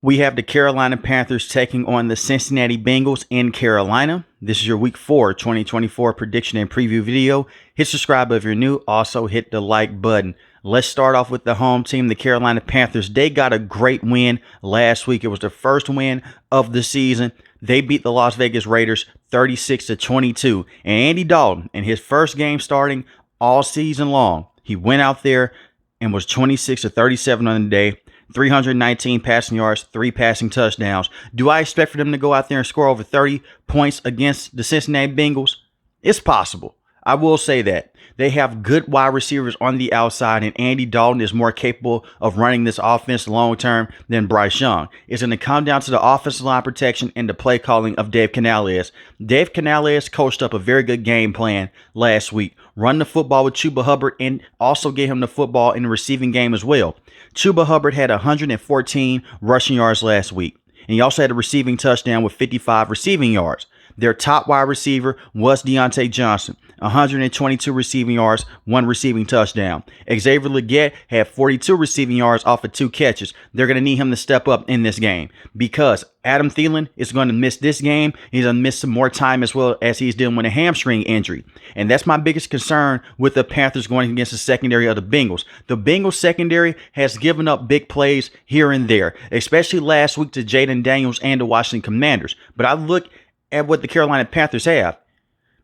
We have the Carolina Panthers taking on the Cincinnati Bengals in Carolina. This is your Week 4 2024 prediction and preview video. Hit subscribe if you're new. Also hit the like button. Let's start off with the home team, the Carolina Panthers. They got a great win last week. It was the first win of the season. They beat the Las Vegas Raiders 36-22. And Andy Dalton, in his first game starting all season long, he went out there and was 26-37 on the day. 319 passing yards, 3 passing touchdowns. Do I expect for them to go out there and score over 30 points against the Cincinnati Bengals? It's possible. I will say that. They have good wide receivers on the outside, and Andy Dalton is more capable of running this offense long term than Bryce Young. It's going to come down to the offensive line protection and the play calling of Dave Canales. Dave Canales coached up a very good game plan last week. Run the football with Chuba Hubbard and also get him the football in the receiving game as well. Chuba Hubbard had 114 rushing yards last week, and he also had a receiving touchdown with 55 receiving yards. Their top wide receiver was Diontae Johnson, 122 receiving yards, 1 receiving touchdown. Xavier Legette had 42 receiving yards off of 2 catches. They're going to need him to step up in this game because Adam Thielen is going to miss this game. He's going to miss some more time as well as he's dealing with a hamstring injury. And that's my biggest concern with the Panthers going against the secondary of the Bengals. The Bengals secondary has given up big plays here and there, especially last week to Jaden Daniels and the Washington Commanders. But I look at what the Carolina Panthers have.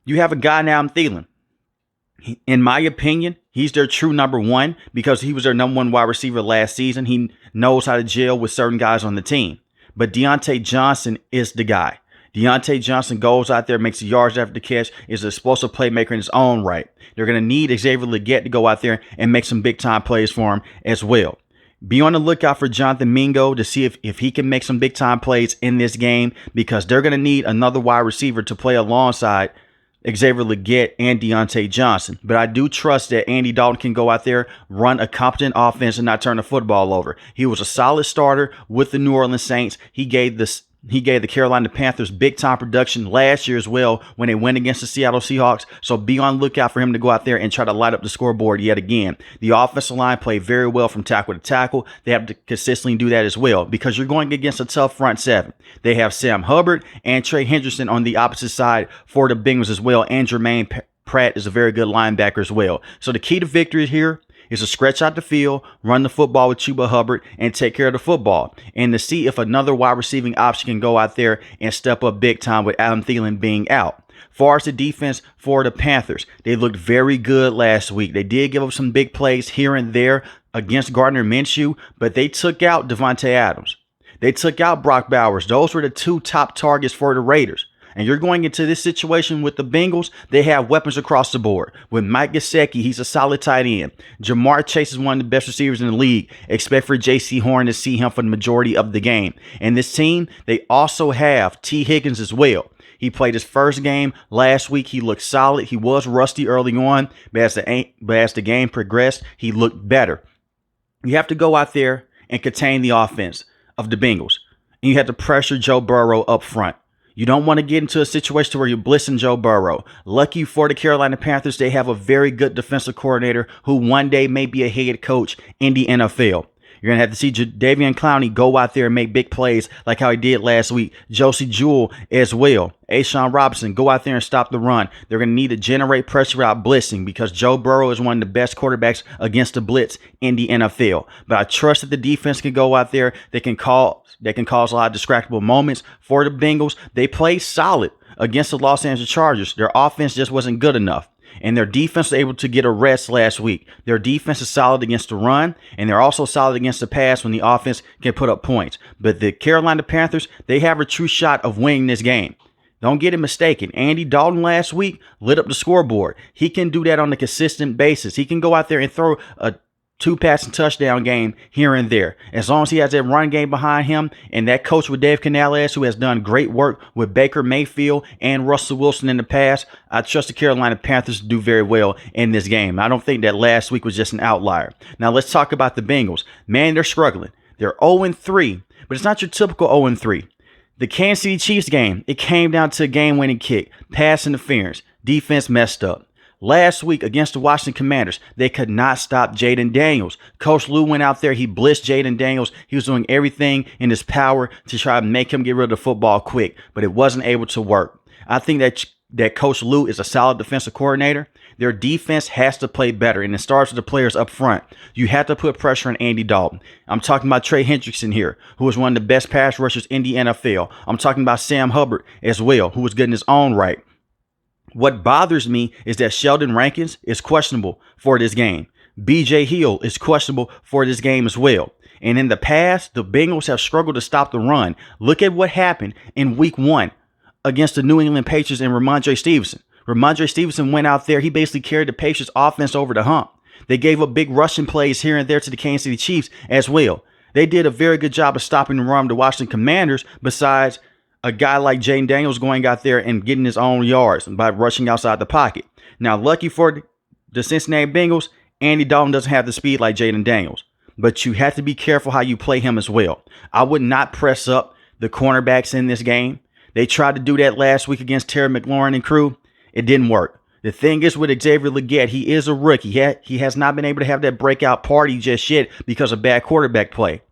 You have a guy now in Thielen. In my opinion, he's their true number one because he was their number one wide receiver last season. He knows how to gel with certain guys on the team. But Diontae Johnson is the guy. Diontae Johnson goes out there, makes the yards after the catch, is an explosive playmaker in his own right. They're going to need Xavier Legette to go out there and make some big-time plays for him as well. Be on the lookout for Jonathan Mingo to see if he can make some big-time plays in this game because they're going to need another wide receiver to play alongside Xavier Legette and Diontae Johnson. But I do trust that Andy Dalton can go out there, run a competent offense, and not turn the football over. He was a solid starter with the New Orleans Saints. He gave the Carolina Panthers big-time production last year as well when they went against the Seattle Seahawks. So be on the lookout for him to go out there and try to light up the scoreboard yet again. The offensive line played very well from tackle to tackle. They have to consistently do that as well because you're going against a tough front seven. They have Sam Hubbard and Trey Hendrickson on the opposite side for the Bengals as well. And Jermaine Pratt is a very good linebacker as well. So the key to victory here is to stretch out the field, run the football with Chuba Hubbard, and take care of the football. And to see if another wide receiving option can go out there and step up big time with Adam Thielen being out. Far as the defense for the Panthers, they looked very good last week. They did give up some big plays here and there against Gardner Minshew, but they took out Devontae Adams. They took out Brock Bowers. Those were the 2 top targets for the Raiders. And you're going into this situation with the Bengals, they have weapons across the board. With Mike Gesicki, he's a solid tight end. Jamar Chase is one of the best receivers in the league. Expect for J.C. Horn to see him for the majority of the game. And this team, they also have T. Higgins as well. He played his first game last week. He looked solid. He was rusty early on, but as the game progressed, he looked better. You have to go out there and contain the offense of the Bengals. And you have to pressure Joe Burrow up front. You don't want to get into a situation where you're blitzing Joe Burrow. Lucky for the Carolina Panthers, they have a very good defensive coordinator who one day may be a head coach in the NFL. You're going to have to see Jadeveon Clowney go out there and make big plays like how he did last week. Josie Jewell as well. Ashawn Robinson, go out there and stop the run. They're going to need to generate pressure out blitzing because Joe Burrow is one of the best quarterbacks against the blitz in the NFL. But I trust that the defense can go out there. They can cause a lot of distractible moments for the Bengals. They played solid against the Los Angeles Chargers. Their offense just wasn't good enough. And their defense was able to get a rest last week. Their defense is solid against the run, and they're also solid against the pass when the offense can put up points. But the Carolina Panthers, they have a true shot of winning this game. Don't get it mistaken. Andy Dalton last week lit up the scoreboard. He can do that on a consistent basis. He can go out there and throw a 2-passing touchdown game here and there. As long as he has that run game behind him and that coach with Dave Canales, who has done great work with Baker Mayfield and Russell Wilson in the past, I trust the Carolina Panthers to do very well in this game. I don't think that last week was just an outlier. Now let's talk about the Bengals. Man, they're struggling. They're 0-3, but it's not your typical 0-3. The Kansas City Chiefs game, it came down to a game-winning kick, pass interference, defense messed up. Last week against the Washington Commanders, they could not stop Jaden Daniels. Coach Lou went out there. He blitzed Jaden Daniels. He was doing everything in his power to try to make him get rid of the football quick, but it wasn't able to work. I think that Coach Lou is a solid defensive coordinator. Their defense has to play better, and it starts with the players up front. You have to put pressure on Andy Dalton. I'm talking about Trey Hendrickson here, who is one of the best pass rushers in the NFL. I'm talking about Sam Hubbard as well, who was good in his own right. What bothers me is that Sheldon Rankins is questionable for this game. B.J. Hill is questionable for this game as well. And in the past, the Bengals have struggled to stop the run. Look at what happened in week 1 against the New England Patriots and Ramondre Stevenson. Ramondre Stevenson went out there. He basically carried the Patriots offense over the hump. They gave up big rushing plays here and there to the Kansas City Chiefs as well. They did a very good job of stopping the run of the Washington Commanders, besides a guy like Jaden Daniels going out there and getting his own yards by rushing outside the pocket. Now, lucky for the Cincinnati Bengals, Andy Dalton doesn't have the speed like Jaden Daniels, but you have to be careful how you play him as well. I would not press up the cornerbacks in this game. They tried to do that last week against Terry McLaurin and crew. It didn't work. The thing is with Xavier Legette, he is a rookie. He has not been able to have that breakout party just yet because of bad quarterback play.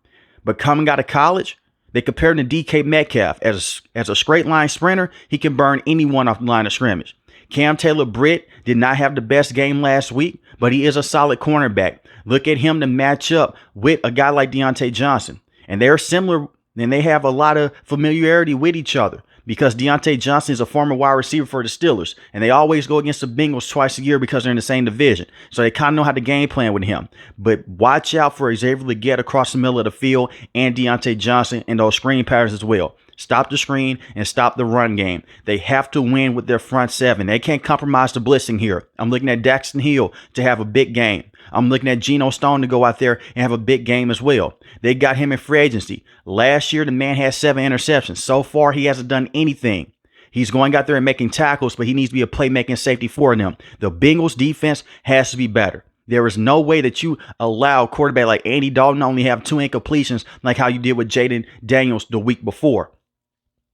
But coming out of college, they compared him to DK Metcalf. As a straight line sprinter, he can burn anyone off the line of scrimmage. Cam Taylor-Britt did not have the best game last week, but he is a solid cornerback. Look at him to match up with a guy like Deontay Johnson. And they're similar, and they have a lot of familiarity with each other, because Deontay Johnson is a former wide receiver for the Steelers, and they always go against the Bengals twice a year because they're in the same division. So they kind of know how to game plan with him. But watch out for Xavier Legette across the middle of the field and Deontay Johnson in those screen patterns as well. Stop the screen and stop the run game. They have to win with their front seven. They can't compromise the blitzing here. I'm looking at Daxton Hill to have a big game. I'm looking at Geno Stone to go out there and have a big game as well. They got him in free agency. Last year, the man had 7 interceptions. So far, he hasn't done anything. He's going out there and making tackles, but he needs to be a playmaking safety for them. The Bengals defense has to be better. There is no way that you allow a quarterback like Andy Dalton to only have 2 incompletions like how you did with Jaden Daniels the week before.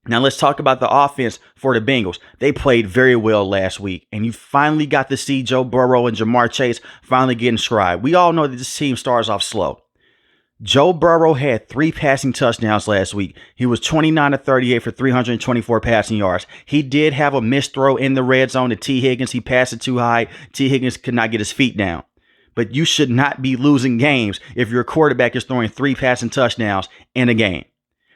Now let's talk about the offense for the Bengals. They played very well last week, and you finally got to see Joe Burrow and Jamar Chase finally get in stride. We all know that this team starts off slow. Joe Burrow had 3 passing touchdowns last week. He was 29 of 38 for 324 passing yards. He did have a missed throw in the red zone to T. Higgins. He passed it too high. T. Higgins could not get his feet down. But you should not be losing games if your quarterback is throwing 3 passing touchdowns in a game.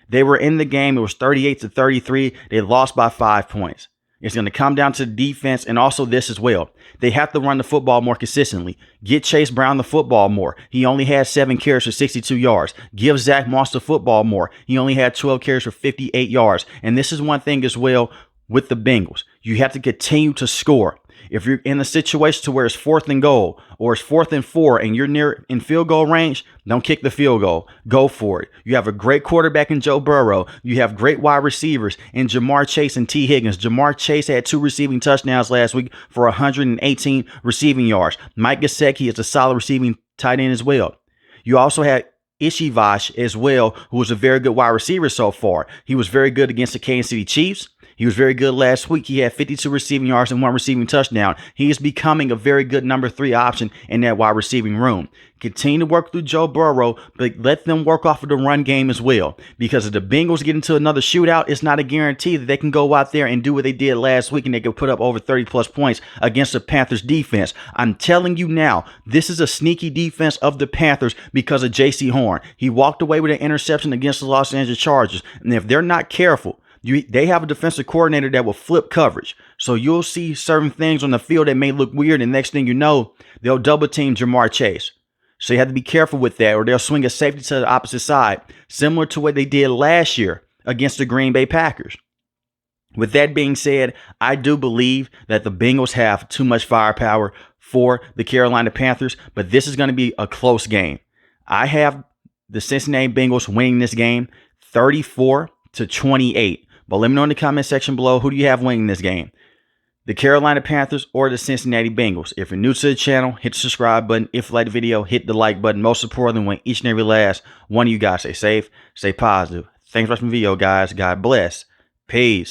They were in the game. It was 38-33. They lost by 5 points. It's going to come down to the defense and also this as well. They have to run the football more consistently. Get Chase Brown the football more. He only had 7 carries for 62 yards. Give Zach Moss the football more. He only had 12 carries for 58 yards. And this is one thing as well with the Bengals. You have to continue to score. If you're in a situation to where it's 4th and goal or it's 4th and 4 and you're near in field goal range, don't kick the field goal. Go for it. You have a great quarterback in Joe Burrow. You have great wide receivers in Jamar Chase and T. Higgins. Jamar Chase had 2 receiving touchdowns last week for 118 receiving yards. Mike Gesicki is a solid receiving tight end as well. You also had Ishivash as well, who was a very good wide receiver so far. He was very good against the Kansas City Chiefs. He was very good last week. He had 52 receiving yards and 1 receiving touchdown. He is becoming a very good number 3 option in that wide receiving room. Continue to work through Joe Burrow, but let them work off of the run game as well. Because if the Bengals get into another shootout, it's not a guarantee that they can go out there and do what they did last week and they can put up over 30-plus points against the Panthers defense. I'm telling you now, this is a sneaky defense of the Panthers because of J.C. Horn. He walked away with an interception against the Los Angeles Chargers. And if they're not careful, they have a defensive coordinator that will flip coverage. So you'll see certain things on the field that may look weird, and next thing you know, they'll double team Jamar Chase. So you have to be careful with that, or they'll swing a safety to the opposite side, similar to what they did last year against the Green Bay Packers. With that being said, I do believe that the Bengals have too much firepower for the Carolina Panthers, but this is going to be a close game. I have the Cincinnati Bengals winning this game 34-28. But let me know in the comment section below, who do you have winning this game? The Carolina Panthers or the Cincinnati Bengals? If you're new to the channel, hit the subscribe button. If you like the video, hit the like button. Most importantly, want each and every last one of you guys stay safe, stay positive. Thanks for watching the video, guys. God bless. Peace.